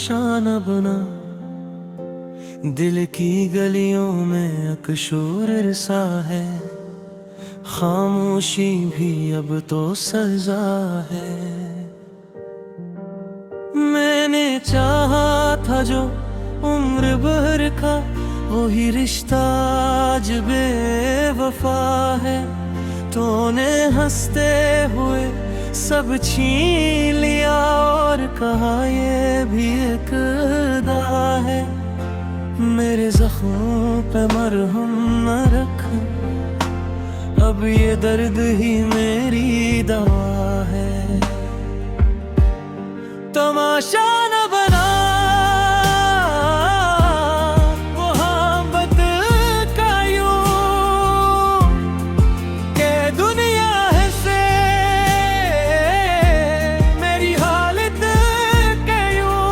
तमाशा न बना। दिल की गलियों में अकशोर सा है, खामोशी भी अब तो सजा है। मैंने चाहा था जो उम्र भर का, वही रिश्ता आज बेवफा है। तूने हंसते हुए सब छीन लिया और कहा ये भी एक अदा है। मेरे जख्मों पे मरहम न रख, अब ये दर्द ही मेरी दवा है। तमाशा न बना मोहब्बत का यूं के दुनिया है से मेरी हालत के यूं।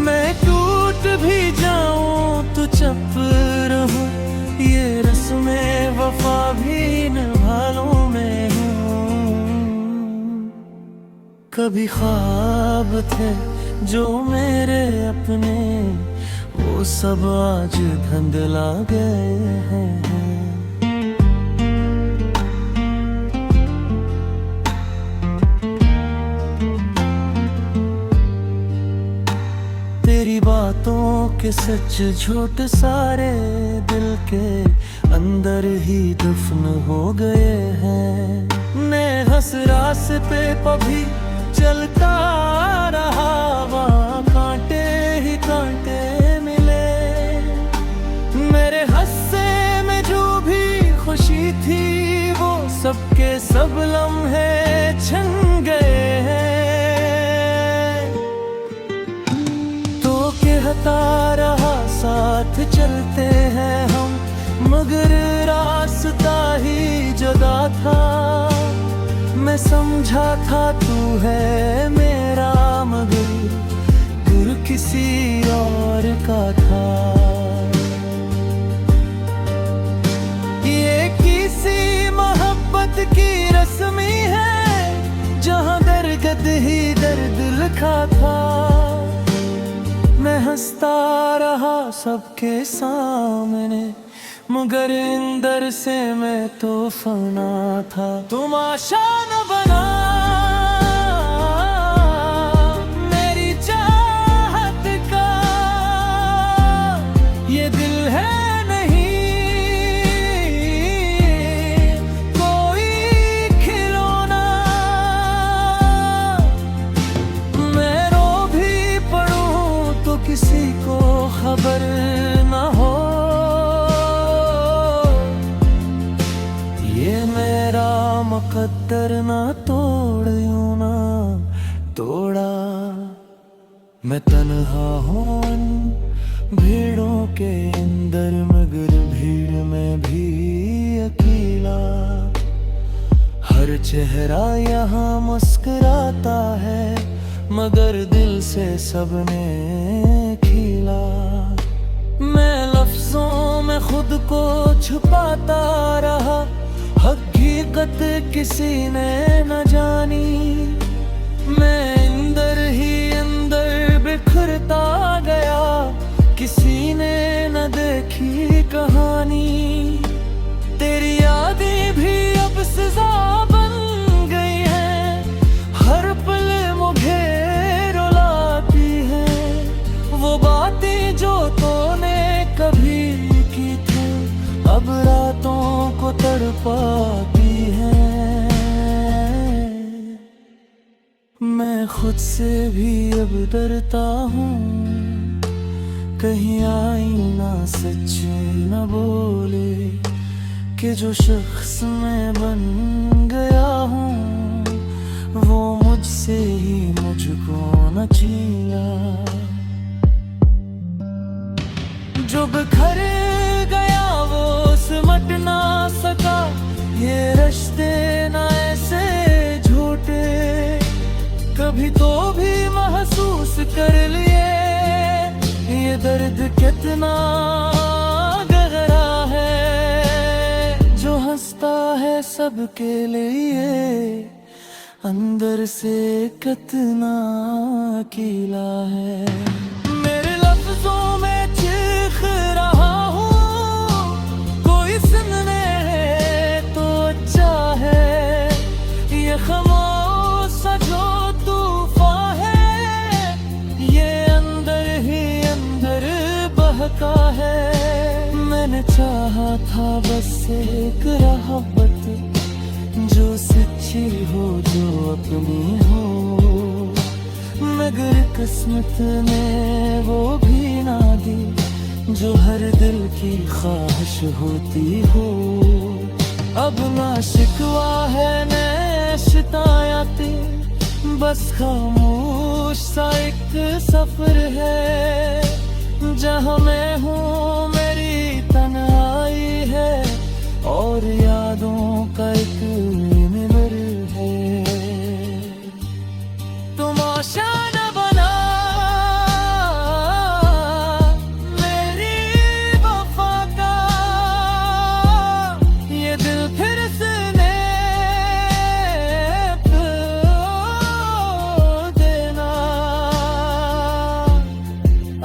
मैं टूट भी जाऊं तो चुप रहूं, ये रस्में वफा भी निभा लूं मैं हूं। कभी ख्वाब थे जो मेरे अपने, वो सब आज धुंधला गए हैं। तेरी बातों के सच झूठ सारे दिल के अंदर ही दफन हो गए हैं। मैं हंस रास्ते पे भी चलता रहा, वहाँ कांटे ही कांटे मिले। मेरे हंसने में जो भी खुशी थी, वो सबके सब लम्हे छन गए हैं। तो कहता रहा साथ चलते हैं हम, मगर रास्ता ही जुदा था। मैं समझा था तू है मेरा, मगर दिल किसी और का था। ये किसी मोहब्बत की रस्मी है, जहां दर्द ही दर्द लिखा था। मैं हंसता रहा सबके सामने, मगर अंदर से मैं तो फना था। तुम आशा न बना मेरी चाहत का, ये दिल है नहीं कोई खिलौना। मैं रो भी पड़ूं तो किसी को खबर न हो। मुकद्दर ना तोड़ यूं ना तोड़ा। मैं तन्हा हूँ भीड़ों के अंदर, मगर भीड़ में भी अकेला। हर चेहरा यहाँ मुस्कुराता है, मगर दिल से सबने खिला। मैं लफ्जों में खुद को छुपाता रहा, हकीकत किसी ने न जानी। मैं अंदर ही अंदर बिखरता गया, किसी ने न देखी कहानी। तेरी यादें भी अब सजा बन गई हैं, हर पल मुझे रुलाती हैं। वो बातें जो तूने कभी की थी, अब रातों को तड़पाती हैं। मैं खुद से भी अब डरता हूँ, कहीं आईना सच न बोले कि जो शख्स मैं बन गया हूँ, वो मुझसे ही मुझको न छीना। जो बिखर गया वो सिमट ना सका, ये रिश्ते ना ऐसे झूठे। कभी तो भी महसूस कर लिए ये दर्द कितना गहरा है। जो हंसता है सबके लिए, अंदर से कितना अकेला है। मेरे लफ्जों में चीख रहा हूँ, कोई सुनने तो अच्छा है। ये खामोश जो तूफान है, ये अंदर ही अंदर बहका है। मैंने चाहा था बस एक मोहब्बत जो सच्ची हो, जो अपनी हो, मगर किस्मत ने वो भी ना दी जो हर दिल की ख्वाहिश होती हो। अब ना शिकवा है न शिकायत, बस खामोश सा एक सफर है। जहाँ मैं हूँ मेरी तन्हाई है, और यादों का एक मिनर है। तुम आशा न बना मेरी वफा का, ये दिल फिर से देना।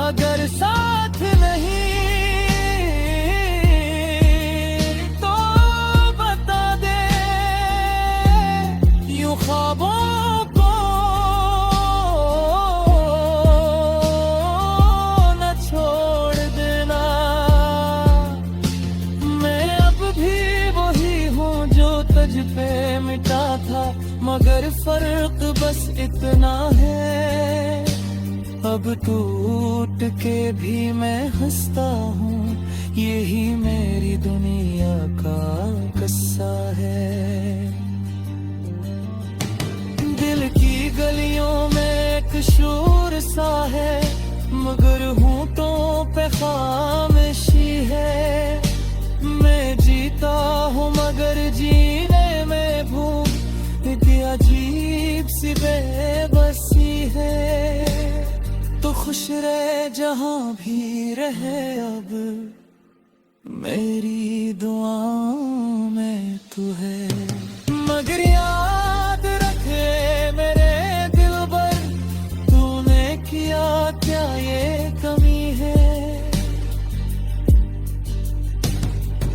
अगर साथ नहीं ख्वाबों को न छोड़ देना। मैं अब भी वही हूँ जो तुझ पे मिटा था, मगर फर्क बस इतना है, अब टूट के भी मैं हंसता हूँ। यही मेरी दुनिया का किस्सा है। दिल की गलियों में एक शोर सा है, मगर होंठों पे खामोशी है। मैं जीता हूँ मगर जीने में भूख की अजीब सी बेबसी है। तो खुश रह जहाँ भी रहे, अब मेरी दुआओं में तू है। मगर याद रखे मेरे दिलबर, तूने किया क्या ये कमी है।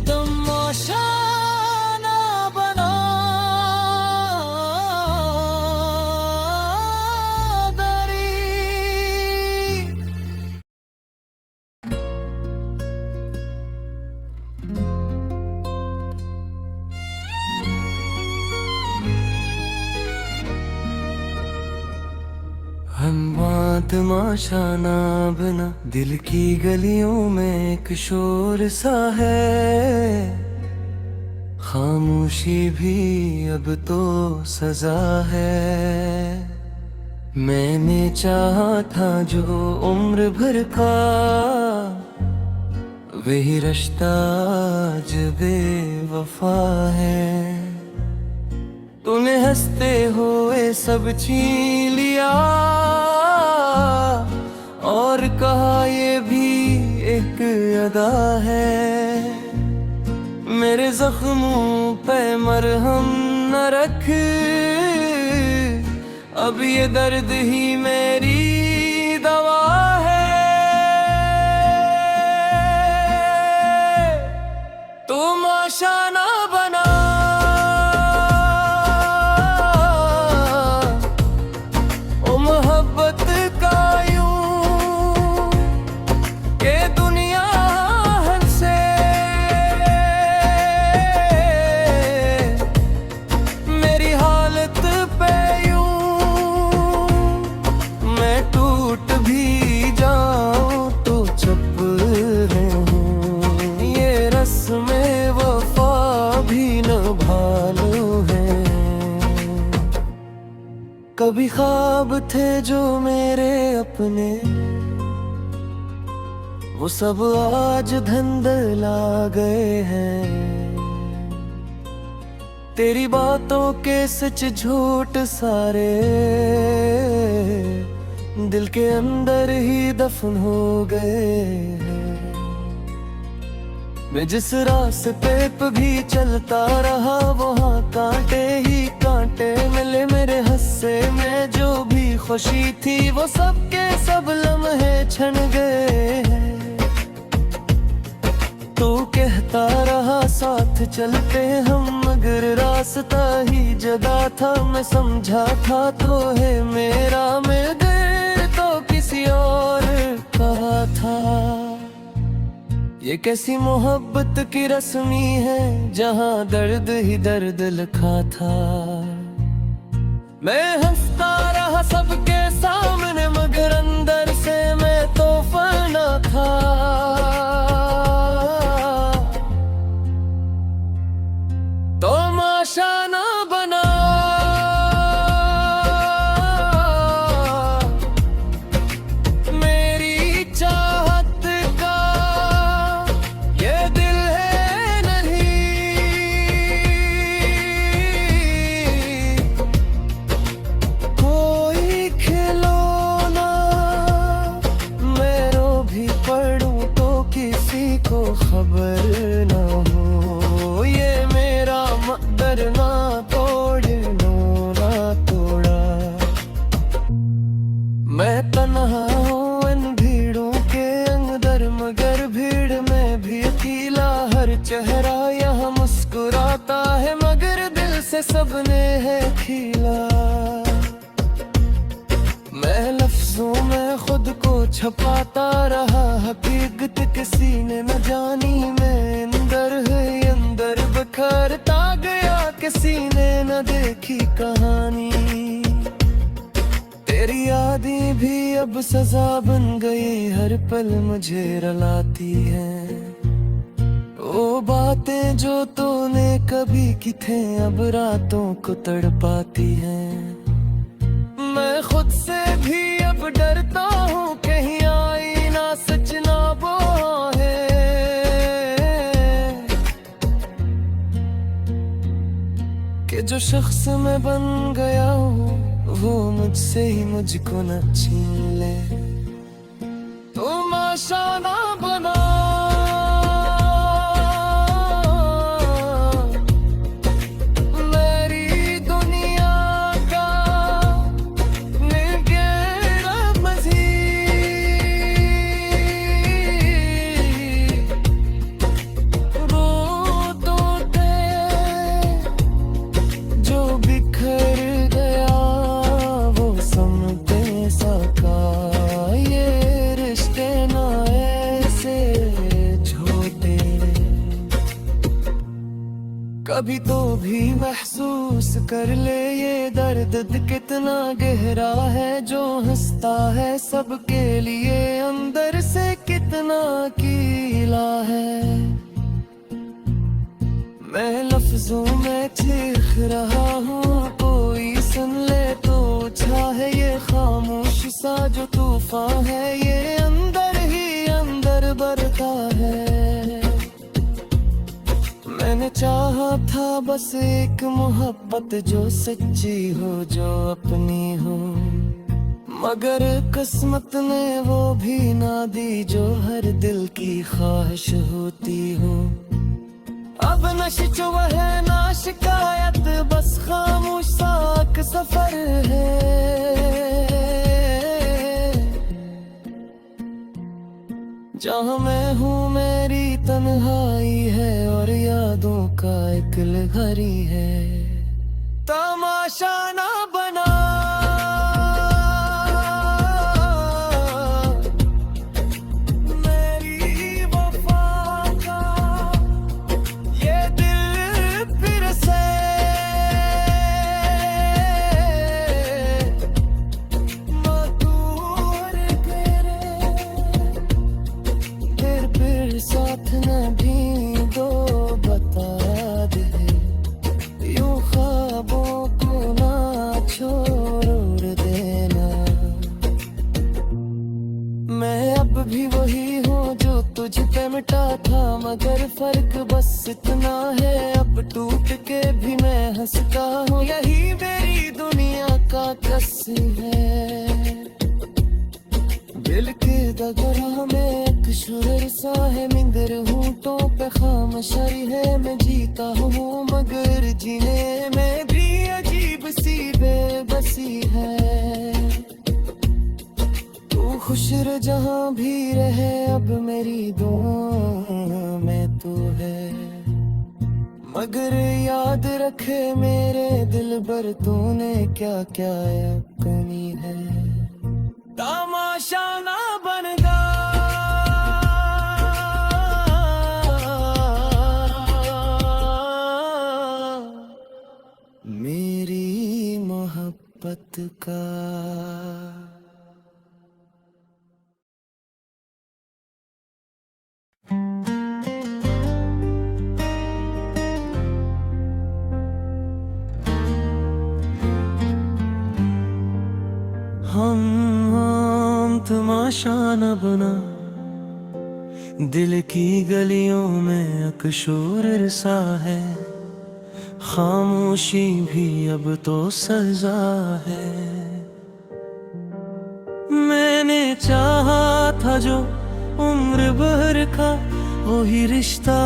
तमाशा ना बना दरी। हम तमाशा ना बना, दिल की गलियों में एक शोर सा है। खामोशी भी अब तो सजा है। मैंने चाहा था जो उम्र भर का, वही रिश्ता आज बेवफा है। तूने हंसते हुए सब छीन लिया, और कहा ये भी एक अदा है। मेरे जख्मों पे मरहम न रख, अब ये दर्द ही मेरी दवा है। तुम आशा ना बना ओ मोहब्बत का यूं के दुनिया हंसे। मेरी हालत पे यूं मैं टूट भी जाऊं तो चुप रहूं। ये रस्में वफा भी निभालू है। कभी ख्वाब थे जो मेरे अपने, वो सब आज धंधला गए हैं। तेरी बातों के सच झूठ सारे दिल के अंदर ही दफन हो गए हैं। मैं जिस रास्ते पे भी चलता रहा, वहाँ कांटे ही कांटे कांटे मिले मेरे हंसे में, जो भी खुशी थी वो सबके सब लम्हे छन गए हैं। तू कहता रहा साथ चलते हम, मगर रास्ता ही जदा था। मैं समझा था तो है मेरा, मिल गए तो किसी और कहा था। ये कैसी मोहब्बत की रस्मी है, जहां दर्द ही दर्द लिखा था। मैं हंसता रहा सबके सामने, मगर अंदर से मैं तो फना था। तमाशा ना बना मेरी चाहत का, ये दिल है नहीं। कोई खिलौना मैं रो भी पड़ूं तो किसी को खबर ना हो। ये मेरा मकदर ना तोड़नो ना तोड़ा। मैं तन्हा हूँ इन भीड़ों के अंदर, मगर भीड़ में भी अकेला। हर चेहरा यहाँ मुस्कुराता है, मगर दिल से सबने है खिला। मैं लफ्जों में खुद को छपाता रहा, हकीकत किसी ने न जानी। मैं अंदर है अंदर बिखरता गया, किसी ने न देखी कहानी। तेरी यादें भी अब सजा बन गई, हर पल मुझे रुलाती हैं। वो बातें जो तूने कभी की थे, अब रातों को तड़पाती हैं। मैं खुद से भी अब डरता हूँ, कहीं आई ना सच ना वो है। कि जो शख्स मैं बन गया हूँ, वो मुझसे ही मुझको न छीन ले। तमाशा ना बना मेरी दुनिया का, निगेरा मज़ीद। वो तो थे जो बिखर गया, वो समझे सका। ये रिश्ते ना ऐसे छोटे, कभी तो भी महसूस कर ले ये दर्द कितना गहरा है। जो हंसता है सबके लिए, अंदर से कितना कीला है। मैं लफ्जों में चीख रहा हूँ, कोई सुन ले तो अच्छा है। ये खामोश सा जो तूफान है, ये अंदर ही अंदर बरता है। मैंने चाहा था बस एक मोहब्बत, जो सच्ची हो जो अपनी हो, मगर किस्मत ने वो भी ना दी, जो हर दिल की ख्वाहिश होती हो। अब न शिकवा है ना शिकायत, बस खामोश सा एक सफर है। जहाँ मैं हूँ मेरी तन्हाई है, और यादों का एक लहरी है। तमाशा ना बना मेरी वफा का, ये दिल फिर से मधुर करे। फिर साथ न भी दो बता दे, यूं ख्वाबों को ना छोड़ देना। मैं अब भी वही हूँ जो तुझ पे मिटा था, मगर फर्क बस इतना है, अब टूट के भी मैं हंसता हूँ। यही मेरी दुनिया का कस है। दिल के दगरा में एक शुर सा है, मिंदर होंठों पे खामोशी है। मैं जीता हूँ मगर जीने में भी अजीब हश्र जहाँ भी रहे अब मेरी दुआओं में तू है। मगर याद रखे मेरे दिल भर तूने क्या क्या अपनी है। तमाशा ना बनगा मेरी मोहब्बत का। हम तमाशा न बना दिल की गलियों में अकशोर रसा है। खामोशी भी अब तो सजा है। मैंने चाहा था जो उम्र भर का वही रिश्ता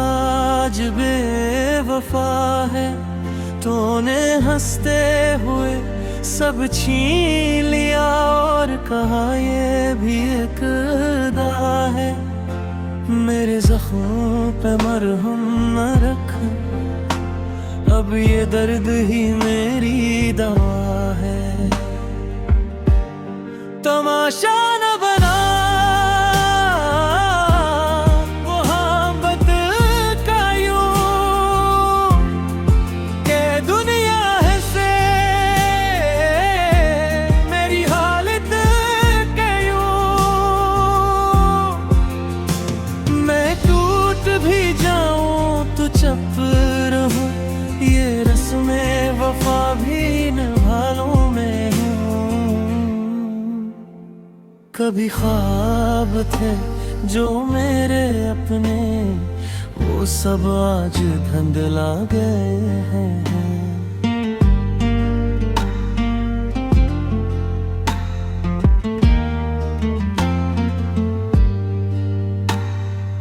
आज बेवफा है। तूने हंसते हुए सब छीन लिया और कहा ये भी एक अदा है। मेरे जख्मों पे मरहम न रख, अब ये दर्द ही मेरी दवा है। तमाशा न बना मोहब्बत का यूं के दुनिया है से मेरी हालत के यूं। मैं टूट भी जाऊं तो चुप रहूं, ये रस्में वफा भी निभा लूं मैं हूँ। कभी ख्वाब थे जो मेरे अपने वो सब आज धुंधला गए हैं।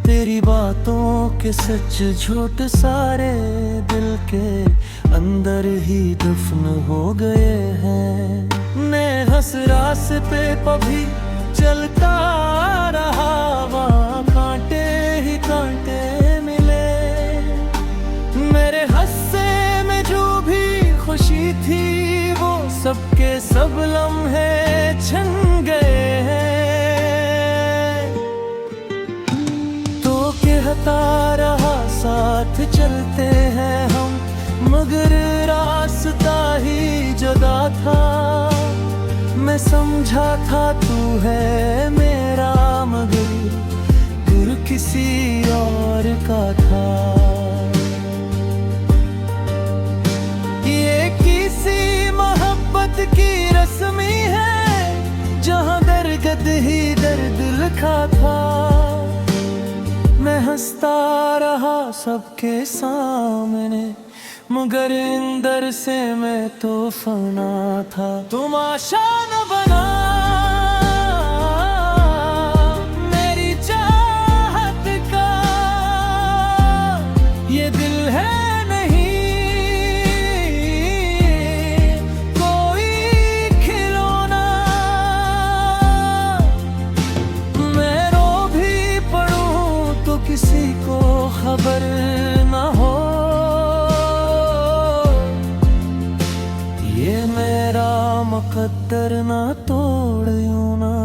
तेरी बातों के सच झूठ सारे दिल के अंदर ही दफन हो गए हैं। मैं हंस रास्ते पे भी चलता रहा, वहाँ कांटे ही कांटे मिले। मेरे हंसे में जो भी खुशी थी वो सबके सब लम्हे छन गए हैं। तो कहता रहा साथ चलते हैं हम, मगर रास्ता ही जुदा था। मैं समझा था तू है मेरा, मगर दिल किसी और का था। ये किसी मोहब्बत की रस्मी है जहाँ दर्द ही दर्द लिखा था। मैं हंसता रहा सबके सामने, मगर अंदर से मैं तो फना था। तुम आशा न बना मेरी चाहत का, ये दिल है नहीं कोई खिलौना। मैं रो भी पड़ूं तो किसी को खबर ना हो। ये मेरा मुकद्दर ना तोड़ यूं ना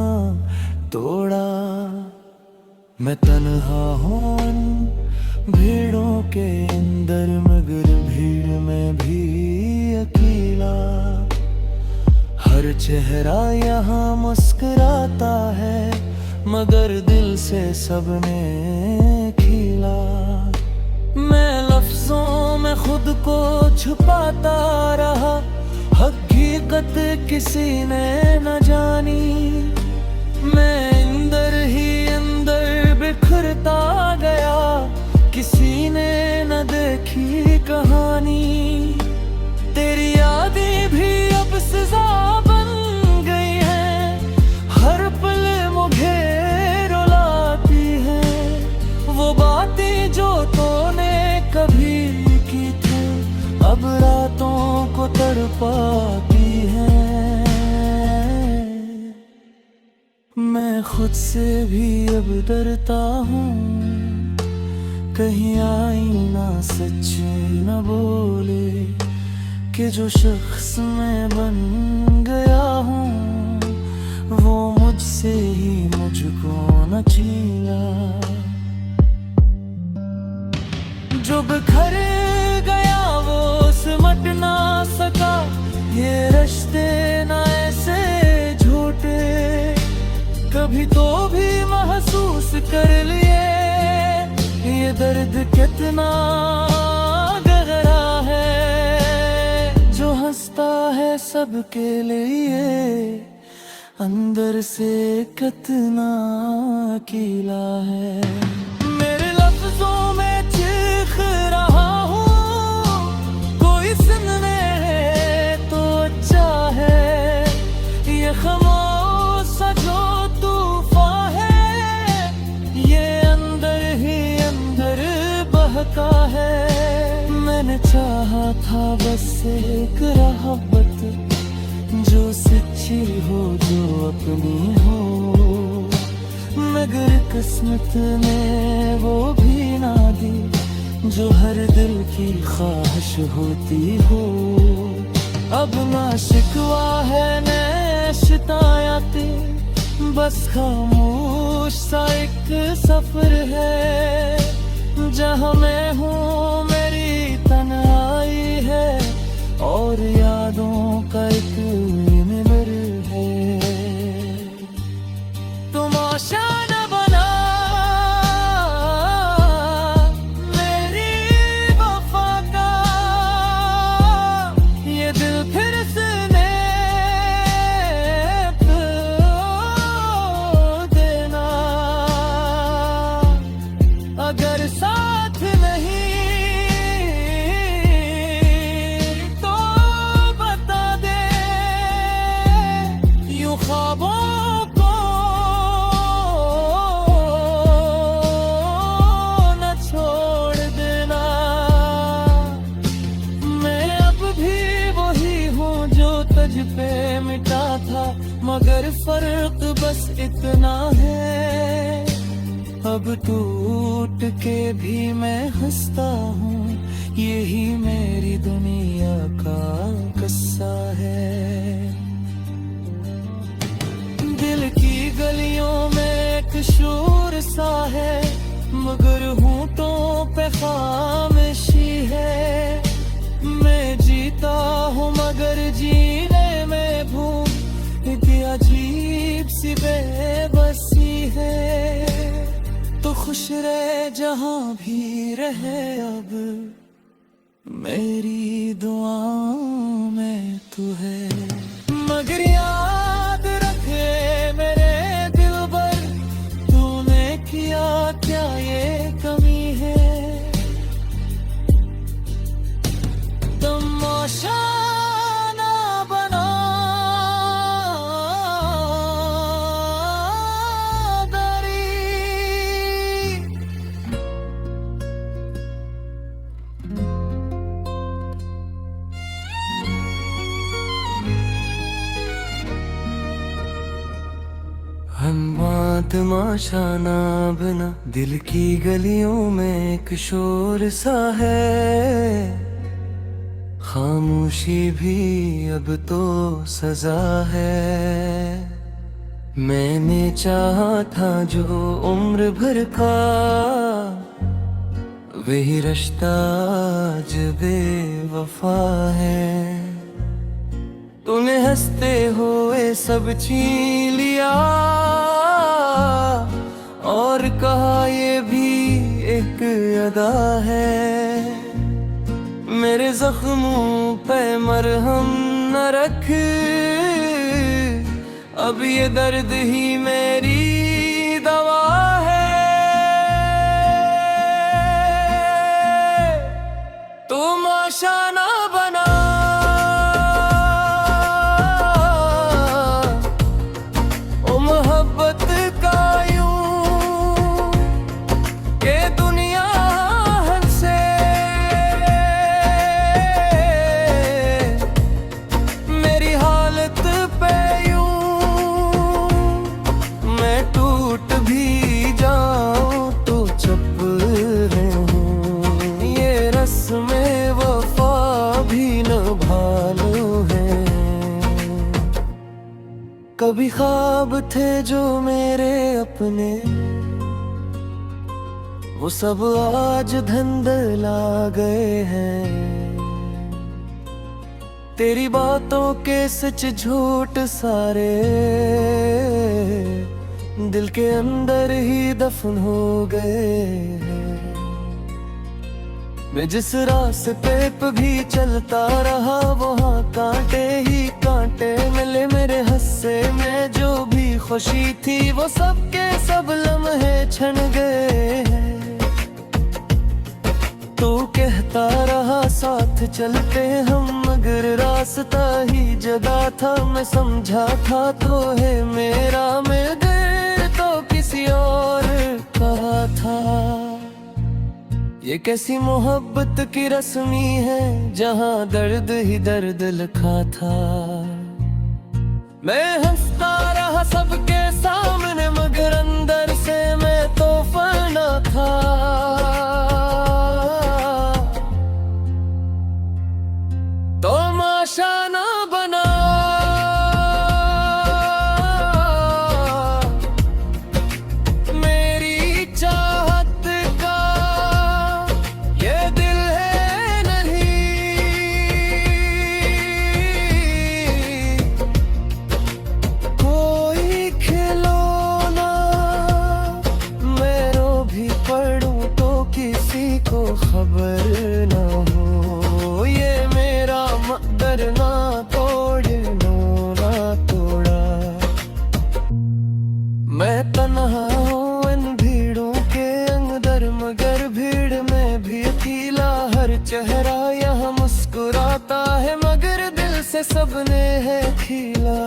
तोड़ा। मैं तन्हा हूँ भीड़ों के अंदर, मगर भीड़ में भी अकेला। हर चेहरा यहाँ मुस्कुराता है, मगर दिल से सबने खिला। मैं लफ्जों में खुद को छुपाता रहा, हकीकत किसी ने न जानी। मैं अंदर ही अंदर बिखरता गया, किसी ने न देखी कहानी। तेरी यादें भी अब सजा बन गई हैं, हर पल मुझे रुलाती हैं। वो बातें जो तूने कभी की थी अब रातों को तड़पाती हैं। मैं खुद खुद से भी अब डरता हूँ, कहीं आईना सच न बोले कि जो शख्स मैं बन गया हूँ वो मुझसे ही मुझको न छीना। जो बिखर गया वो सिमट ना सका, ये रिश्ते ना ऐसे झूठे, कभी तो भी महसूस कर लिए ये दर्द कितना गहरा है। जो हंसता है सबके लिए अंदर से कितना अकेला है। मेरे लफ्जों में चीख रहा हूँ, कोई सुनने तो अच्छा है। ये खामोश जो तूफान है ये अंदर ही अंदर बहका है। मैंने चाहा था बस एक मोहब्बत जो सच्ची हो, जो अपनी हो, मगर किस्मत ने वो भी ना दी जो हर दिल की ख्वाहिश होती हो। अब ना शिकवा है न शिकायतें, बस खामोश सा एक सफर है। जहाँ मैं हूँ मेरी तन्हाई है और यादों का एक मिरर है। तुम आशा न बना मेरी वफा का, ये दिल फिर से देना। अगर साथ नहीं ख्वाबों को न छोड़ देना। मैं अब भी वही हूँ जो तुझ पे मिटा था, मगर फर्क बस इतना है अब टूट के भी मैं हंसता हूँ। यही मेरी दुनिया का किस्सा है। दिल की गलियों में एक शोर सा है, मगर होंठों पे खामोशी है। मैं जीता हूँ मगर जीने में भूल एक अजीब सी बेबसी है। तो खुश रह जहाँ भी रहे अब मेरी दुआओं में तू है। मगर याद रखे मेरे दिल भर, तूने किया क्या ये कमी है। तमाशा ना बना दरी। तमाशा ना बना, दिल की गलियों में एक शोर सा है। खामोशी भी अब तो सजा है। मैंने चाहा था जो उम्र भर का, वही रिश्ता आज बेवफा है। तूने हंसते हुए सब छीन लिया और कहा ये भी एक अदा है। मेरे जख्मों पे मरहम न रख, अब ये दर्द ही मेरी दवा है। तुम आशा ना बना ओ मोहब्बत का यूं के दुनिया हंसे। मेरी हालत पे यूं मैं भी ख्वाब थे जो मेरे अपने, वो सब आज धुंधला गए हैं। तेरी बातों के सच झूठ सारे दिल के अंदर ही दफन हो गए हैं। मैं जिस रास्ते पे भी चलता रहा वहाँ कांटे ही कांटे मिले मेरे हिस्से में। जो भी खुशी थी वो सब के सब लम्हे छन गए हैं। तू कहता रहा साथ चलते हम, मगर रास्ता ही जुदा था। मैं समझा था तो है मेरा, मगर तो किसी और का था। ये कैसी मोहब्बत की रस्मी है जहाँ दर्द ही दर्द लिखा था। मैं हंसता रहा सबके सामने, मगर अंदर से मैं तो फना था। तमाशा ना बना मेरी चाहत का, ये दिल है नहीं। कोई खिलौना मैं रो भी पड़ूं तो किसी को खबर ना हो। ये मेरा मकदर ना तोड़े नो ना तोड़ा। मैं तन्हा हूँ इन भीड़ों के अंदर, मगर भीड़ में भी अकेला। हर चेहरा यहाँ मुस्कुराता है, मगर दिल से सबने है खिला।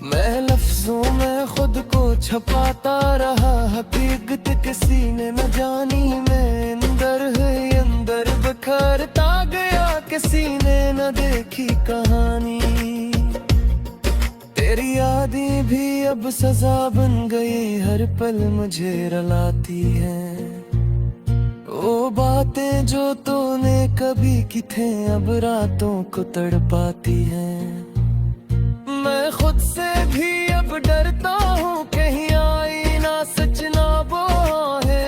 मैं लफ्जों में खुद को छपाता रहा, हकीकत किसी ने न जानी। मैं अंदर है अंदर बिखरता गया, किसी ने न देखी कहानी। तेरी यादें भी अब सजा बन गई, हर पल मुझे रुलाती हैं। वो बातें जो तूने कभी की थे अब रातों को तड़पाती हैं। मैं खुद से भी अब डरता हूँ, कहीं आई ना सच ना वो है।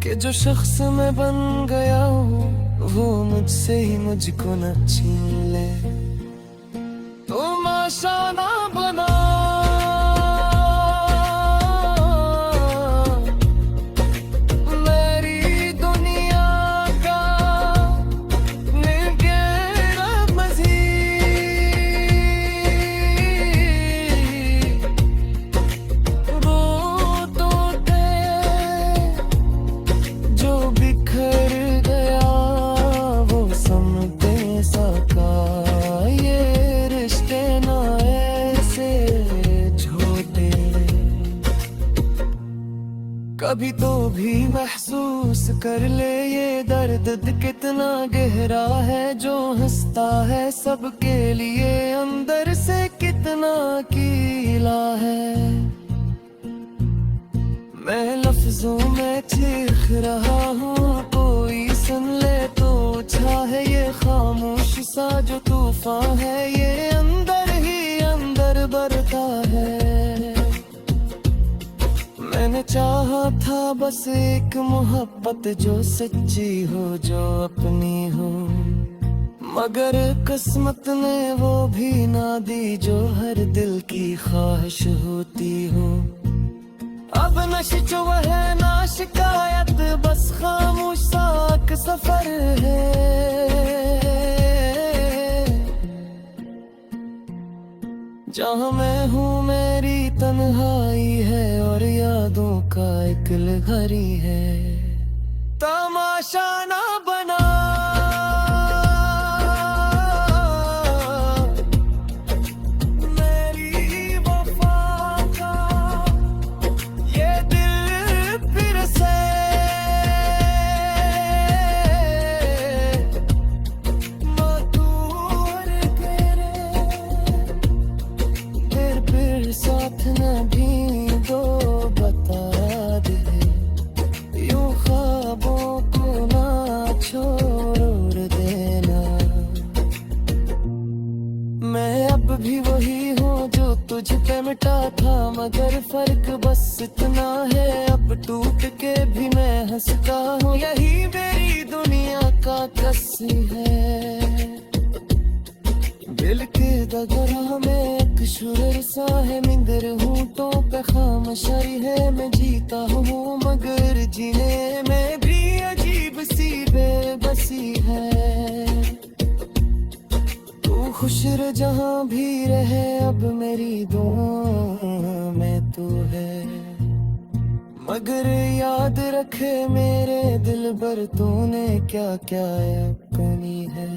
कि जो शख्स मैं बन गया हूँ वो मुझसे ही मुझको न छीन ले। तमाशा ना बना मेरी दुनिया का, निगेरा मज़ीद। वो तो थे जो बिखर गया, वो समझे सका। ये रिश्ते ना ऐसे छोटे, कभी तो भी महसूस कर ले ये दर्द कितना गहरा है। जो हंसता है सबके लिए अंदर से कितना कीला है। मैं लफ्जों में चीख रहा हूँ, कोई सुन ले तो अच्छा है। ये खामोश सा जो तूफान है, ये अंदर ही अंदर बरता है। मैंने चाहा था बस एक मोहब्बत जो सच्ची हो, जो अपनी हो, मगर किस्मत ने वो भी ना दी जो हर दिल की ख्वाहिश होती हो। अब न शिकवा है ना शिकायत, बस खामोश साक सफर है। जहाँ मैं हूँ मेरी तन्हाई है, और यादों का एक लहरी है। तमाशा ना बना मेरी वफा का, ये दिल फिर से मधुर करे। फिर साथ न भी दो बता दे, यूं ख्वाबों को ना छोड़ो। मैं अब भी वही हूँ जो तुझ पे मिटा था, मगर फर्क बस इतना है अब टूट के भी मैं हंसता हूँ। यही मेरी दुनिया का कसी है, दिल के दगरा में एक शुर सा है, मिंदर होंठों पे खामोशी है। मैं जीता हूँ मगर जीने में भी अजीब सी बेबसी है। तू खुश रह जहाँ भी रहे, अब मेरी दुआ में तू है। मगर याद रखे मेरे दिल भर तूने क्या क्या अपनी है।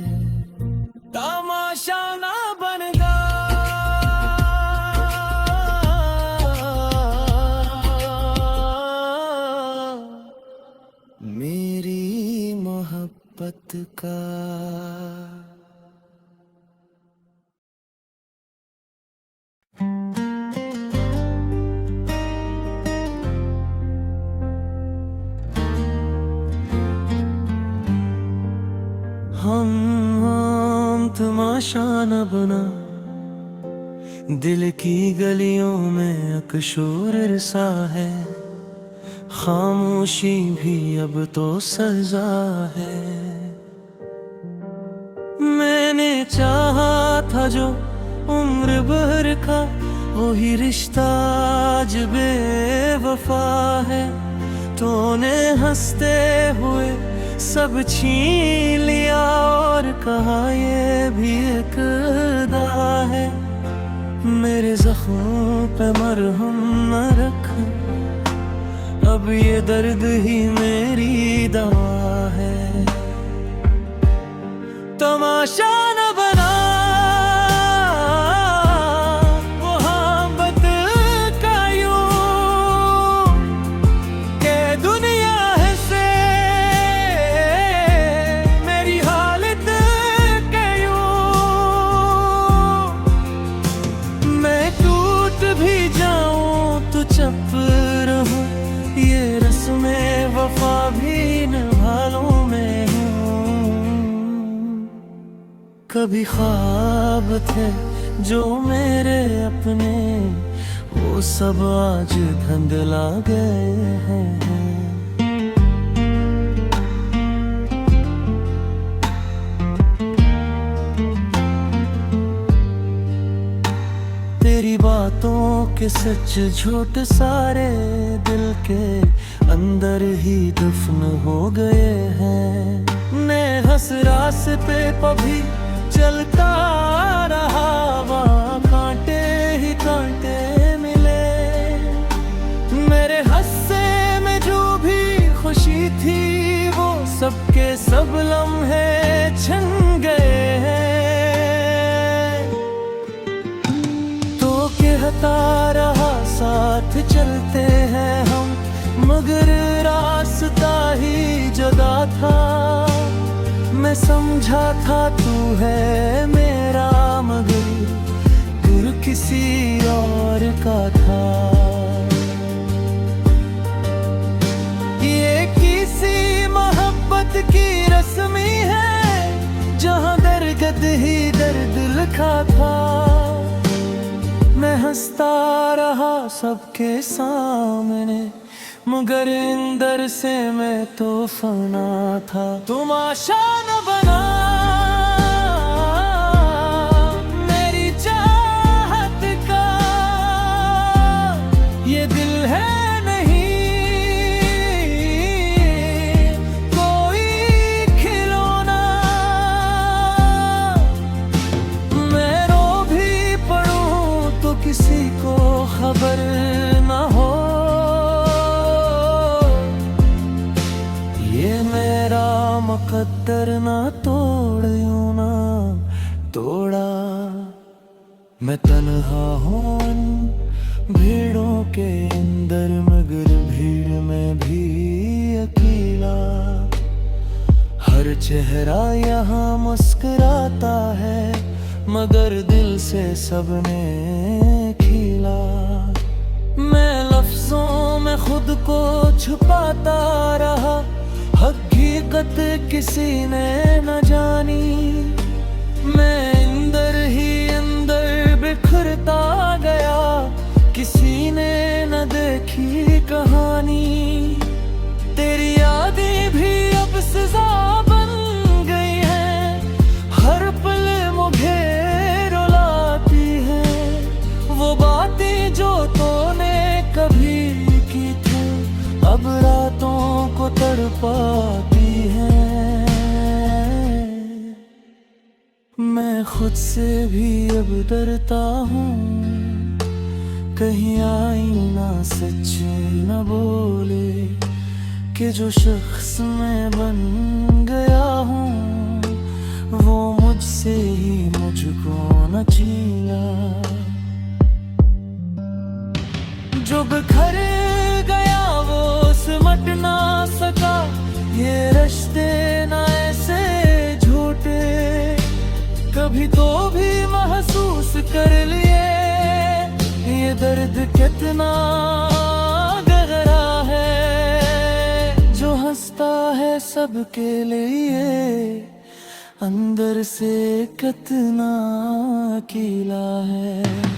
तमाशा ना बनगा मेरी मोहब्बत का। हम तमाशा न बना, दिल की गलियों में अकशूर सा है। खामोशी भी अब तो सजा है। मैंने चाहा था जो उम्र भर का, वही रिश्ता आज बेवफा है। तूने हंसते हुए सब छीन लिया और कहा ये भी एक अदा है। मेरे जख्मों पे मरहम न रख, अब ये दर्द ही मेरी दवा है। तमाशा न बना मोहब्बत का यूं के दुनिया है से मेरी हालत के यूं। मैं टूट भी जाऊं तो चुप रहूं, ये रस्में वफा भी निभा लूं मैं हूँ। कभी ख्वाब थे जो मेरे अपने, वो सब आज धुंधला गए हैं। तेरी बातों के सच झूठ सारे दिल के अंदर ही दफन हो गए हैं। मैं हंस रास्ते पे भी चलता रहा, वहाँ कांटे ही कांटे मिले। मेरे हंसे में जो भी खुशी थी, वो सबके सब लम्हे छिन गए हैं। तो कहता रहा साथ चलते हैं हम, मगर रास्ता ही जुदा था। मैं समझा था तू है मेरा, मगर दिल किसी और का था। ये किसी मोहब्बत की रस्मी है, जहाँ दर्द ही दर्द लिखा था। मैं हंसता रहा सबके सामने, मगर अंदर से मैं तो फना था। तुम आशा न बना मेरी चाहत का, ये दिल है नहीं कोई खिलौना। मैं रो भी पड़ूं तो किसी को खबर न हो। मुकद्दर ना तोड़ यूं ना तोड़ा। मैं तन्हा हूँ भीड़ों के अंदर, मगर भीड़ में भी अकेला। हर चेहरा यहाँ मुस्कुराता है, मगर दिल से सबने खिला। मैं लफ्जों में खुद को छुपाता रहा, हकीकत किसी ने न जानी। मैं अंदर ही तड़पाती है। मैं खुद से भी अब डरता हूँ, कहीं आईना सच न बोले कि जो शख्स मैं बन गया हूँ वो मुझसे ही मुझको न छीना। जो बिखर गया वो सिमट ना सका, ये रिश्ते ना ऐसे झूठे कभी तो भी महसूस कर लिए। ये दर्द कितना गहरा है, जो हंसता है सबके लिए अंदर से कितना अकेला है।